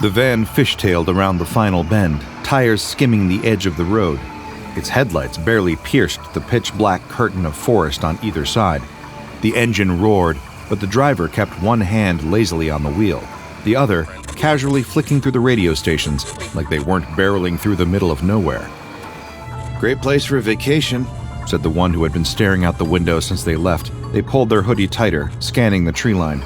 The van fishtailed around the final bend, tires skimming the edge of the road. Its headlights barely pierced the pitch-black curtain of forest on either side. The engine roared, but the driver kept one hand lazily on the wheel, the other casually flicking through the radio stations like they weren't barreling through the middle of nowhere. "Great place for a vacation," said the one who had been staring out the window since they left. They pulled their hoodie tighter, scanning the tree line.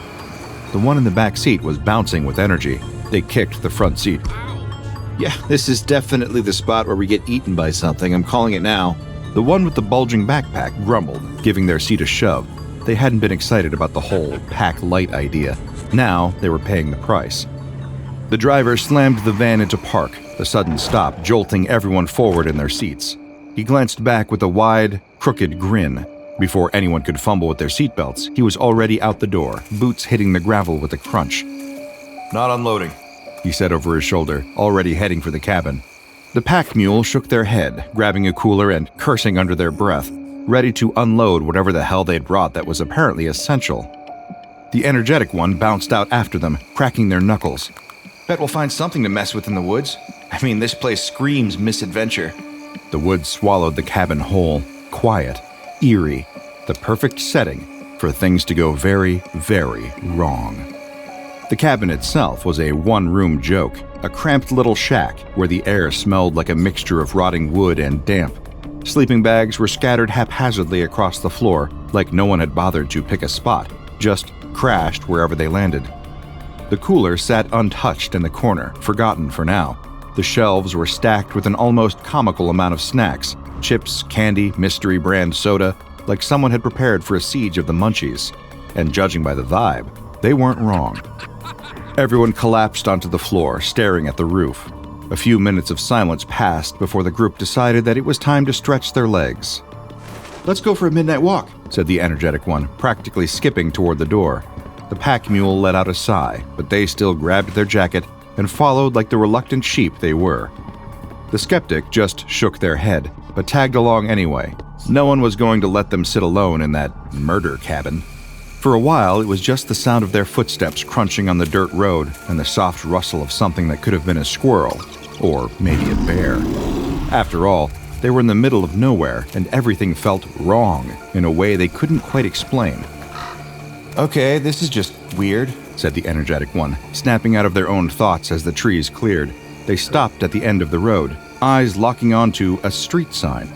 The one in the back seat was bouncing with energy. They kicked the front seat. "Yeah, this is definitely the spot where we get eaten by something. I'm calling it now." The one with the bulging backpack grumbled, giving their seat a shove. They hadn't been excited about the whole pack light idea. Now they were paying the price. The driver slammed the van into park, the sudden stop jolting everyone forward in their seats. He glanced back with a wide, crooked grin. Before anyone could fumble with their seatbelts, he was already out the door, boots hitting the gravel with a crunch. "Not unloading," he said over his shoulder, already heading for the cabin. The pack mule shook their head, grabbing a cooler and cursing under their breath, ready to unload whatever the hell they'd brought that was apparently essential. The energetic one bounced out after them, cracking their knuckles. "Bet we'll find something to mess with in the woods. I mean, this place screams misadventure." The woods swallowed the cabin whole, quiet, eerie, the perfect setting for things to go very, very wrong. The cabin itself was a one-room joke, a cramped little shack where the air smelled like a mixture of rotting wood and damp. Sleeping bags were scattered haphazardly across the floor, like no one had bothered to pick a spot, just crashed wherever they landed. The cooler sat untouched in the corner, forgotten for now. The shelves were stacked with an almost comical amount of snacks, chips, candy, mystery brand soda, like someone had prepared for a siege of the munchies. And judging by the vibe, they weren't wrong. Everyone collapsed onto the floor, staring at the roof. A few minutes of silence passed before the group decided that it was time to stretch their legs. "Let's go for a midnight walk," said the energetic one, practically skipping toward the door. The pack mule let out a sigh, but they still grabbed their jacket and followed like the reluctant sheep they were. The skeptic just shook their head, but tagged along anyway. No one was going to let them sit alone in that murder cabin. For a while, it was just the sound of their footsteps crunching on the dirt road and the soft rustle of something that could have been a squirrel, or maybe a bear. After all, they were in the middle of nowhere, and everything felt wrong in a way they couldn't quite explain. "Okay, this is just weird," said the energetic one, snapping out of their own thoughts as the trees cleared. They stopped at the end of the road, eyes locking onto a street sign.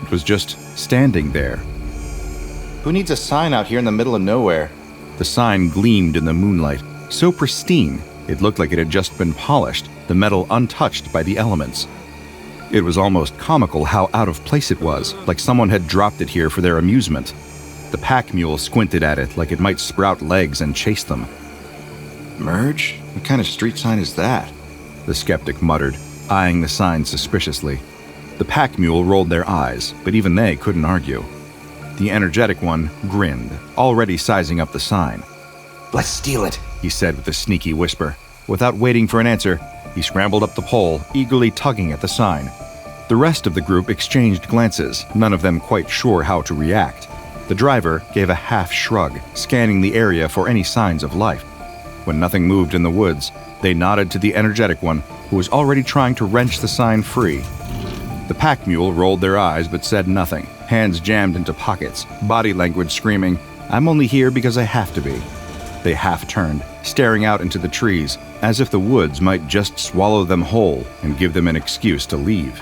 It was just standing there. "Who needs a sign out here in the middle of nowhere?" The sign gleamed in the moonlight, so pristine it looked like it had just been polished, the metal untouched by the elements. It was almost comical how out of place it was, like someone had dropped it here for their amusement. The pack mule squinted at it like it might sprout legs and chase them. "Merge? What kind of street sign is that?" the skeptic muttered, eyeing the sign suspiciously. The pack mule rolled their eyes, but even they couldn't argue. The energetic one grinned, already sizing up the sign. "Let's steal it," he said with a sneaky whisper. Without waiting for an answer, he scrambled up the pole, eagerly tugging at the sign. The rest of the group exchanged glances, none of them quite sure how to react. The driver gave a half shrug, scanning the area for any signs of life. When nothing moved in the woods, they nodded to the energetic one, who was already trying to wrench the sign free. The pack mule rolled their eyes but said nothing, hands jammed into pockets, body language screaming, "I'm only here because I have to be." They half turned, staring out into the trees, as if the woods might just swallow them whole and give them an excuse to leave.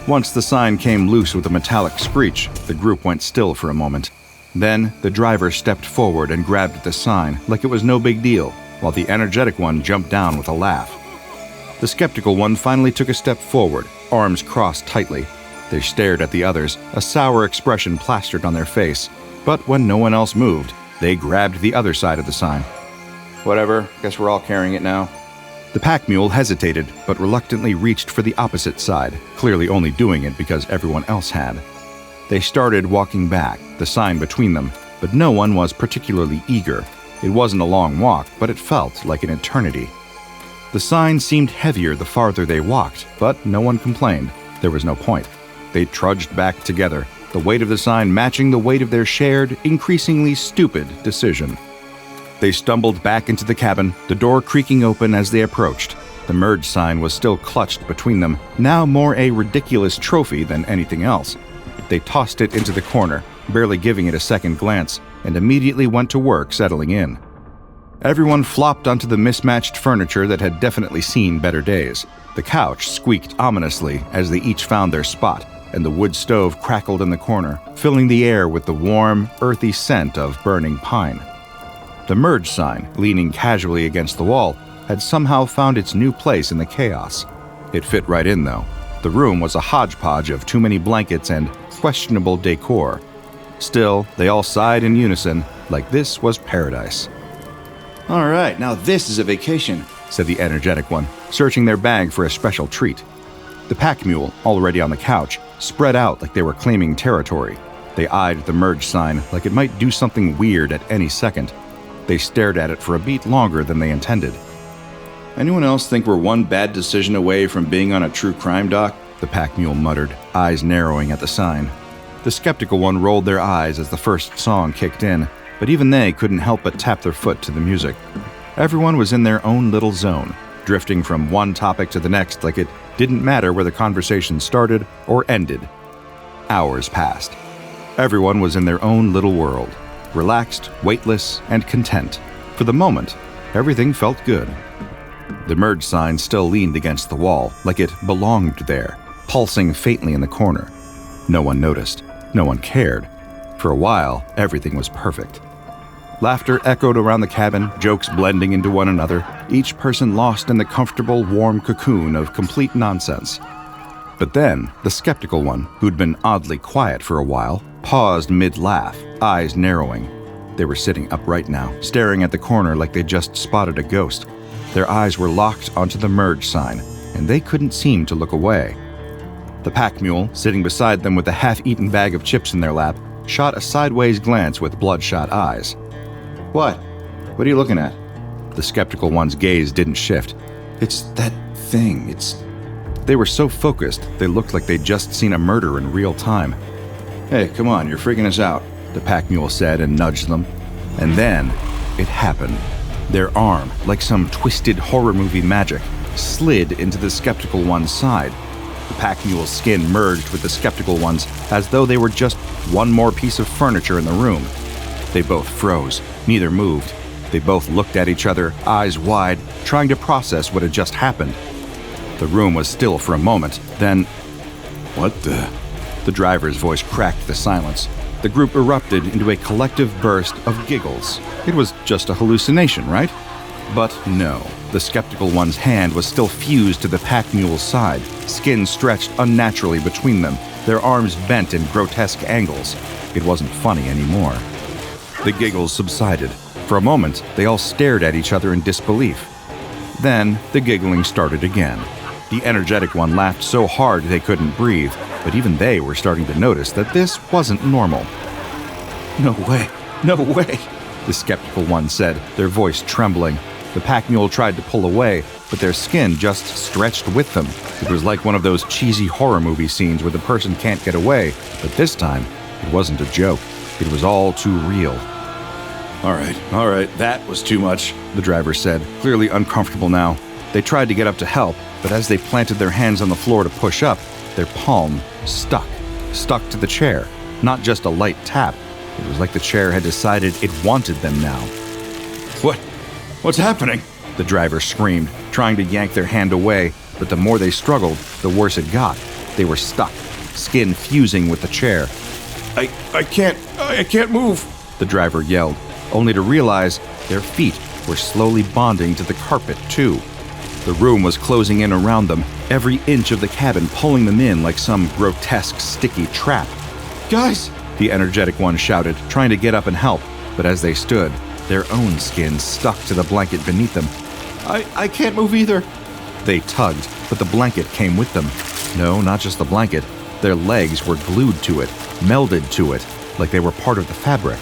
Once the sign came loose with a metallic screech, the group went still for a moment. Then, the driver stepped forward and grabbed at the sign like it was no big deal, while the energetic one jumped down with a laugh. The skeptical one finally took a step forward, arms crossed tightly. They stared at the others, a sour expression plastered on their face. But when no one else moved, they grabbed the other side of the sign. "Whatever, guess we're all carrying it now." The pack mule hesitated, but reluctantly reached for the opposite side, clearly only doing it because everyone else had. They started walking back, the sign between them, but no one was particularly eager. It wasn't a long walk, but it felt like an eternity. The sign seemed heavier the farther they walked, but no one complained. There was no point. They trudged back together, the weight of the sign matching the weight of their shared, increasingly stupid decision. They stumbled back into the cabin, the door creaking open as they approached. The merge sign was still clutched between them, now more a ridiculous trophy than anything else. They tossed it into the corner, barely giving it a second glance, and immediately went to work settling in. Everyone flopped onto the mismatched furniture that had definitely seen better days. The couch squeaked ominously as they each found their spot, and the wood stove crackled in the corner, filling the air with the warm, earthy scent of burning pine. The merge sign, leaning casually against the wall, had somehow found its new place in the chaos. It fit right in, though. The room was a hodgepodge of too many blankets and questionable decor. Still, they all sighed in unison, like this was paradise. "All right, now this is a vacation," said the energetic one, searching their bag for a special treat. The pack mule, already on the couch, spread out like they were claiming territory. They eyed the merge sign like it might do something weird at any second. They stared at it for a beat longer than they intended. "Anyone else think we're one bad decision away from being on a true crime doc?" The pack mule muttered, eyes narrowing at the sign. The skeptical one rolled their eyes as the first song kicked in, but even they couldn't help but tap their foot to the music. Everyone was in their own little zone, drifting from one topic to the next like it didn't matter where the conversation started or ended. Hours passed. Everyone was in their own little world, relaxed, weightless, and content. For the moment, everything felt good. The merge sign still leaned against the wall, like it belonged there, pulsing faintly in the corner. No one noticed. No one cared. For a while, everything was perfect. Laughter echoed around the cabin, jokes blending into one another, each person lost in the comfortable, warm cocoon of complete nonsense. But then, the skeptical one, who'd been oddly quiet for a while, paused mid-laugh, eyes narrowing. They were sitting upright now, staring at the corner like they'd just spotted a ghost. Their eyes were locked onto the merge sign, and they couldn't seem to look away. The pack mule, sitting beside them with a half-eaten bag of chips in their lap, shot a sideways glance with bloodshot eyes. "What? What are you looking at?" The skeptical one's gaze didn't shift. "It's that thing. They were so focused, they looked like they'd just seen a murder in real time. "Hey, come on, you're freaking us out," the pack mule said and nudged them. And then, it happened. Their arm, like some twisted horror movie magic, slid into the skeptical one's side. The pack mule's skin merged with the skeptical one's as though they were just one more piece of furniture in the room. They both froze. Neither moved. They both looked at each other, eyes wide, trying to process what had just happened. The room was still for a moment, then... "What the...?" The driver's voice cracked the silence. The group erupted into a collective burst of giggles. It was just a hallucination, right? But no. The skeptical one's hand was still fused to the pack mule's side, skin stretched unnaturally between them, their arms bent in grotesque angles. It wasn't funny anymore. The giggles subsided. For a moment, they all stared at each other in disbelief. Then, the giggling started again. The energetic one laughed so hard they couldn't breathe, but even they were starting to notice that this wasn't normal. No way, the skeptical one said, their voice trembling. The pack mule tried to pull away, but their skin just stretched with them. It was like one of those cheesy horror movie scenes where the person can't get away, but this time, it wasn't a joke. It was all too real. All right, that was too much, the driver said, clearly uncomfortable now. They tried to get up to help, but as they planted their hands on the floor to push up, their palm stuck to the chair. Not just a light tap. It was like the chair had decided it wanted them now. What's happening? The driver screamed, trying to yank their hand away, but the more they struggled, the worse it got. They were stuck, skin fusing with the chair. I can't move, the driver yelled, only to realize their feet were slowly bonding to the carpet, too. The room was closing in around them, every inch of the cabin pulling them in like some grotesque, sticky trap. "Guys!" the energetic one shouted, trying to get up and help, but as they stood, their own skin stuck to the blanket beneath them. I can't move either." They tugged, but the blanket came with them. No, not just the blanket. Their legs were glued to it, melded to it, like they were part of the fabric.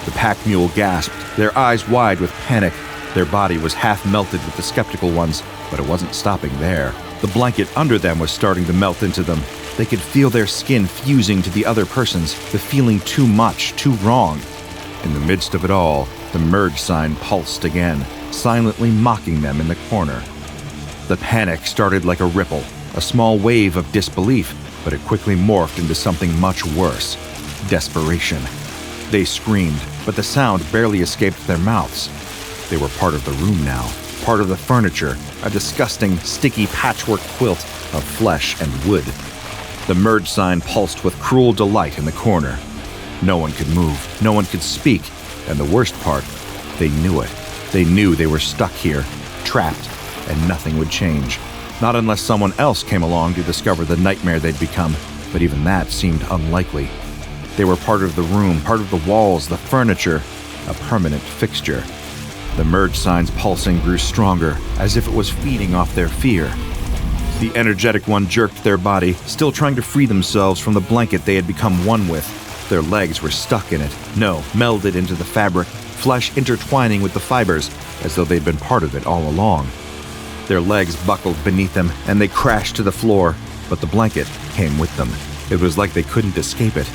The pack mule gasped, their eyes wide with panic. Their body was half melted with the skeptical ones, but it wasn't stopping there. The blanket under them was starting to melt into them. They could feel their skin fusing to the other person's, the feeling too much, too wrong. In the midst of it all, the merge sign pulsed again, silently mocking them in the corner. The panic started like a ripple, a small wave of disbelief, but it quickly morphed into something much worse: desperation. They screamed, but the sound barely escaped their mouths. They were part of the room now, part of the furniture, a disgusting, sticky patchwork quilt of flesh and wood. The merge sign pulsed with cruel delight in the corner. No one could move, no one could speak, and the worst part, they knew it. They knew they were stuck here, trapped, and nothing would change. Not unless someone else came along to discover the nightmare they'd become, but even that seemed unlikely. They were part of the room, part of the walls, the furniture, a permanent fixture. The merge sign's pulsing grew stronger, as if it was feeding off their fear. The energetic one jerked their body, still trying to free themselves from the blanket they had become one with. Their legs were stuck in it, melded into the fabric, flesh intertwining with the fibers, as though they'd been part of it all along. Their legs buckled beneath them, and they crashed to the floor, but the blanket came with them. It was like they couldn't escape it.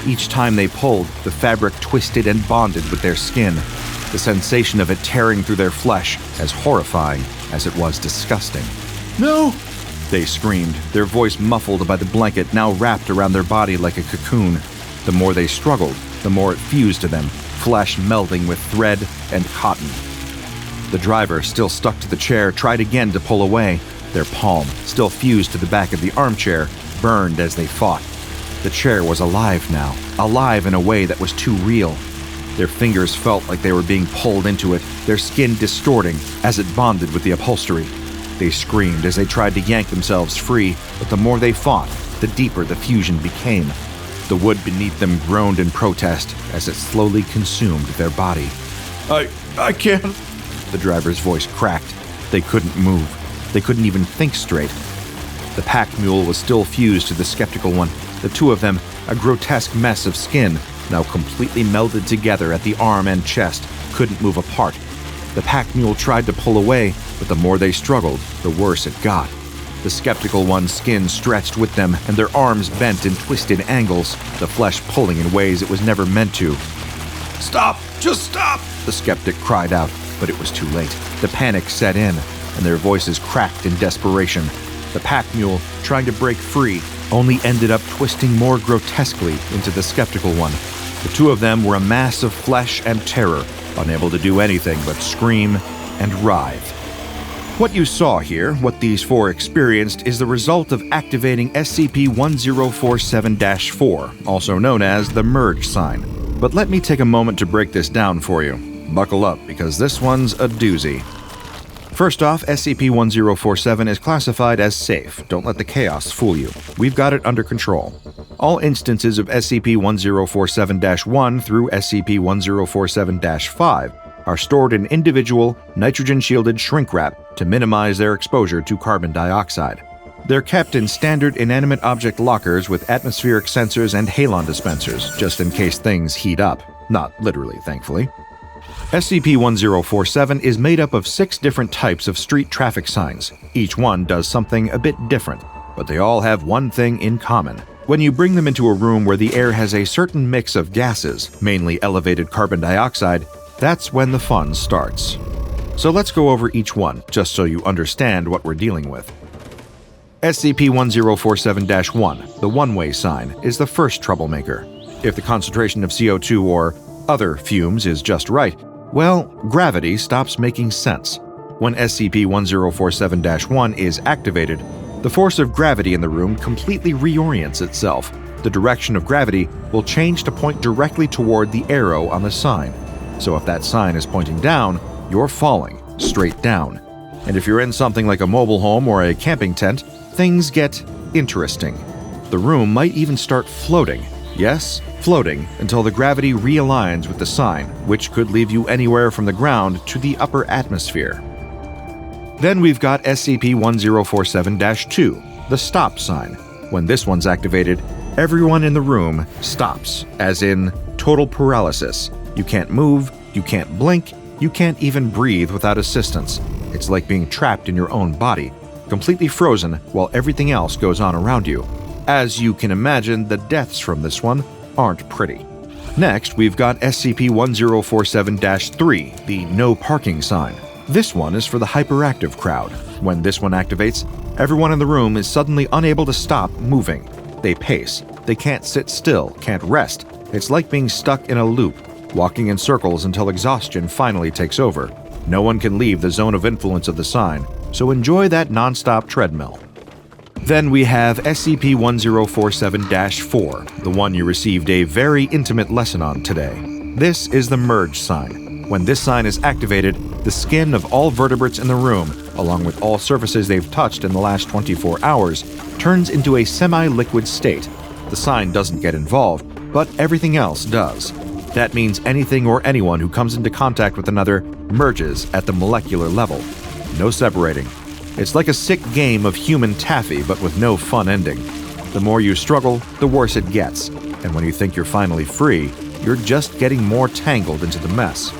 Each time they pulled, the fabric twisted and bonded with their skin, the sensation of it tearing through their flesh as horrifying as it was disgusting. No! They screamed, their voice muffled by the blanket now wrapped around their body like a cocoon. The more they struggled, the more it fused to them, flesh melding with thread and cotton. The driver, still stuck to the chair, tried again to pull away. Their palm, still fused to the back of the armchair, burned as they fought. The chair was alive now, alive in a way that was too real. Their fingers felt like they were being pulled into it, their skin distorting as it bonded with the upholstery. They screamed as they tried to yank themselves free, but the more they fought, the deeper the fusion became. The wood beneath them groaned in protest as it slowly consumed their body. I can't. The driver's voice cracked. They couldn't move. They couldn't even think straight. The pack mule was still fused to the skeptical one. The two of them, a grotesque mess of skin, now completely melded together at the arm and chest, couldn't move apart. The pack mule tried to pull away, but the more they struggled, the worse it got. The skeptical one's skin stretched with them, and their arms bent in twisted angles, the flesh pulling in ways it was never meant to. Stop! Just stop! The skeptic cried out, but it was too late. The panic set in, and their voices cracked in desperation. The pack mule, trying to break free, only ended up twisting more grotesquely into the skeptical one. The two of them were a mass of flesh and terror, unable to do anything but scream and writhe. What you saw here, what these four experienced, is the result of activating SCP-1047-4, also known as the merge sign. But let me take a moment to break this down for you. Buckle up, because this one's a doozy. First off, SCP-1047 is classified as safe. Don't let the chaos fool you. We've got it under control. All instances of SCP-1047-1 through SCP-1047-5 are stored in individual, nitrogen-shielded shrink wrap to minimize their exposure to carbon dioxide. They're kept in standard inanimate object lockers with atmospheric sensors and halon dispensers, just in case things heat up. Not literally, thankfully. SCP-1047 is made up of 6 different types of street traffic signs. Each one does something a bit different, but they all have one thing in common. When you bring them into a room where the air has a certain mix of gases, mainly elevated carbon dioxide, that's when the fun starts. So let's go over each one, just so you understand what we're dealing with. SCP-1047-1, the one-way sign, is the first troublemaker. If the concentration of CO2 or other fumes is just right, well, gravity stops making sense. When SCP-1047-1 is activated, the force of gravity in the room completely reorients itself. The direction of gravity will change to point directly toward the arrow on the sign. So if that sign is pointing down, you're falling straight down. And if you're in something like a mobile home or a camping tent, things get interesting. The room might even start floating. Yes, floating until the gravity realigns with the sign, which could leave you anywhere from the ground to the upper atmosphere. Then we've got SCP-1047-2, the stop sign. When this one's activated, everyone in the room stops, as in total paralysis. You can't move, you can't blink, you can't even breathe without assistance. It's like being trapped in your own body, completely frozen while everything else goes on around you. As you can imagine, the deaths from this one aren't pretty. Next, we've got SCP-1047-3, the no parking sign. This one is for the hyperactive crowd. When this one activates, everyone in the room is suddenly unable to stop moving. They pace. They can't sit still, can't rest. It's like being stuck in a loop, walking in circles until exhaustion finally takes over. No one can leave the zone of influence of the sign, so enjoy that non-stop treadmill. Then we have SCP-1047-4, the one you received a very intimate lesson on today. This is the merge sign. When this sign is activated, the skin of all vertebrates in the room, along with all surfaces they've touched in the last 24 hours, turns into a semi-liquid state. The sign doesn't get involved, but everything else does. That means anything or anyone who comes into contact with another merges at the molecular level. No separating. It's like a sick game of human taffy, but with no fun ending. The more you struggle, the worse it gets. And when you think you're finally free, you're just getting more tangled into the mess.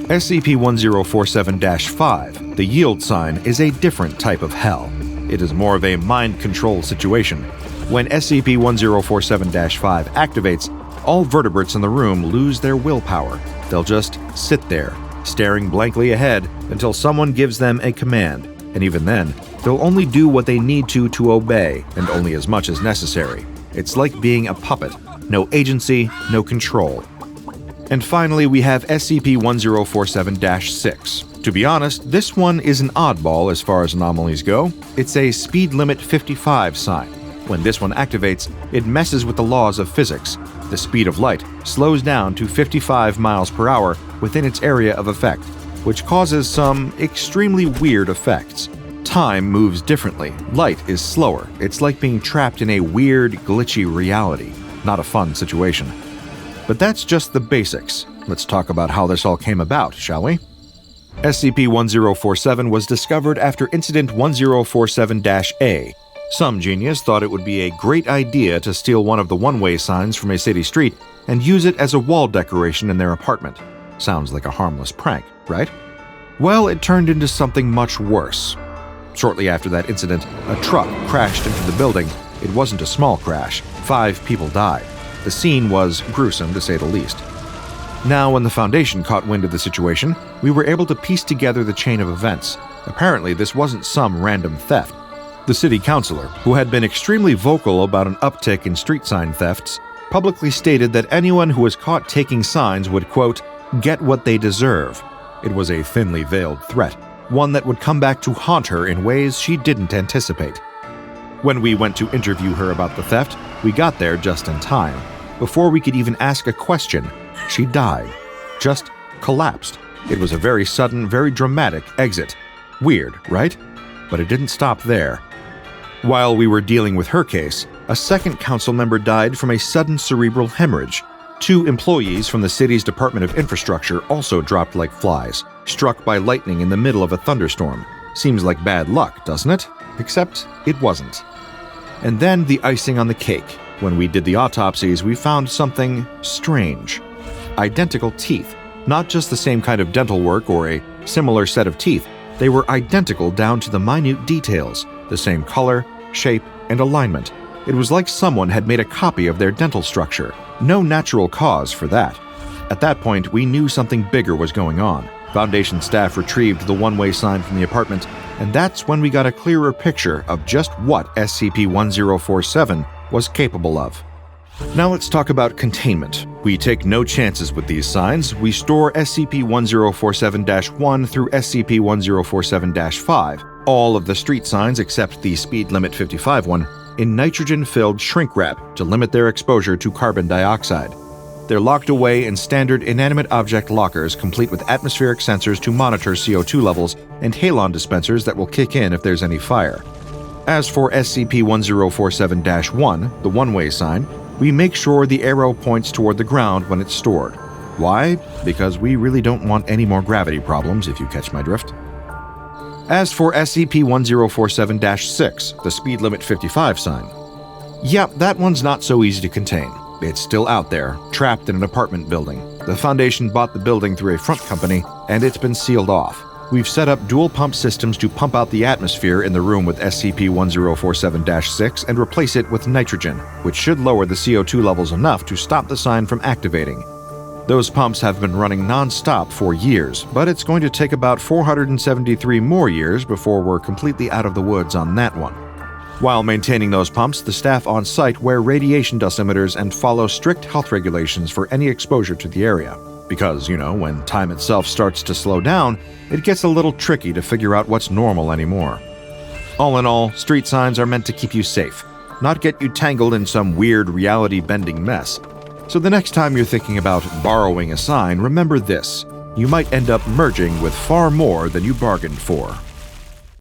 SCP-1047-5, the yield sign, is a different type of hell. It is more of a mind control situation. When SCP-1047-5 activates, all vertebrates in the room lose their willpower. They'll just sit there, staring blankly ahead until someone gives them a command. And even then, they'll only do what they need to obey, and only as much as necessary. It's like being a puppet. No agency, no control. And finally, we have SCP-1047-6. To be honest, this one is an oddball as far as anomalies go. It's a speed limit 55 sign. When this one activates, it messes with the laws of physics. The speed of light slows down to 55 miles per hour within its area of effect, which causes some extremely weird effects. Time moves differently. Light is slower. It's like being trapped in a weird, glitchy reality. Not a fun situation. But that's just the basics. Let's talk about how this all came about, shall we? SCP-1047 was discovered after Incident 1047-A. Some genius thought it would be a great idea to steal one of the one-way signs from a city street and use it as a wall decoration in their apartment. Sounds like a harmless prank, right? Well, it turned into something much worse. Shortly after that incident, a truck crashed into the building. It wasn't a small crash. 5 people died. The scene was gruesome, to say the least. Now, when the Foundation caught wind of the situation, we were able to piece together the chain of events. Apparently, this wasn't some random theft. The city councilor, who had been extremely vocal about an uptick in street sign thefts, publicly stated that anyone who was caught taking signs would, quote, get what they deserve. It was a thinly veiled threat, one that would come back to haunt her in ways she didn't anticipate. When we went to interview her about the theft, we got there just in time. Before we could even ask a question, she died. Just collapsed. It was a very sudden, very dramatic exit. Weird, right? But it didn't stop there. While we were dealing with her case, a second council member died from a sudden cerebral hemorrhage. 2 employees from the city's Department of Infrastructure also dropped like flies, struck by lightning in the middle of a thunderstorm. Seems like bad luck, doesn't it? Except it wasn't. And then the icing on the cake. When we did the autopsies, we found something strange. Identical teeth. Not just the same kind of dental work or a similar set of teeth. They were identical down to the minute details, the same color, shape, and alignment. It was like someone had made a copy of their dental structure. No natural cause for that. At that point, we knew something bigger was going on. Foundation staff retrieved the one-way sign from the apartment, and that's when we got a clearer picture of just what SCP-1047 was capable of. Now let's talk about containment. We take no chances with these signs. We store SCP-1047-1 through SCP-1047-5, all of the street signs except the speed limit 55 one, in nitrogen-filled shrink wrap to limit their exposure to carbon dioxide. They're locked away in standard inanimate object lockers complete with atmospheric sensors to monitor CO2 levels and halon dispensers that will kick in if there's any fire. As for SCP-1047-1, the one-way sign, we make sure the arrow points toward the ground when it's stored. Why? Because we really don't want any more gravity problems, if you catch my drift. As for SCP-1047-6, the speed limit 55 sign, yep, that one's not so easy to contain. It's still out there, trapped in an apartment building. The Foundation bought the building through a front company, and it's been sealed off. We've set up dual pump systems to pump out the atmosphere in the room with SCP-1047-6 and replace it with nitrogen, which should lower the CO2 levels enough to stop the sign from activating. Those pumps have been running non-stop for years, but it's going to take about 473 more years before we're completely out of the woods on that one. While maintaining those pumps, the staff on site wear radiation dosimeters and follow strict health regulations for any exposure to the area. Because, when time itself starts to slow down, it gets a little tricky to figure out what's normal anymore. All in all, street signs are meant to keep you safe, not get you tangled in some weird reality-bending mess. So the next time you're thinking about borrowing a sign, remember this: you might end up merging with far more than you bargained for.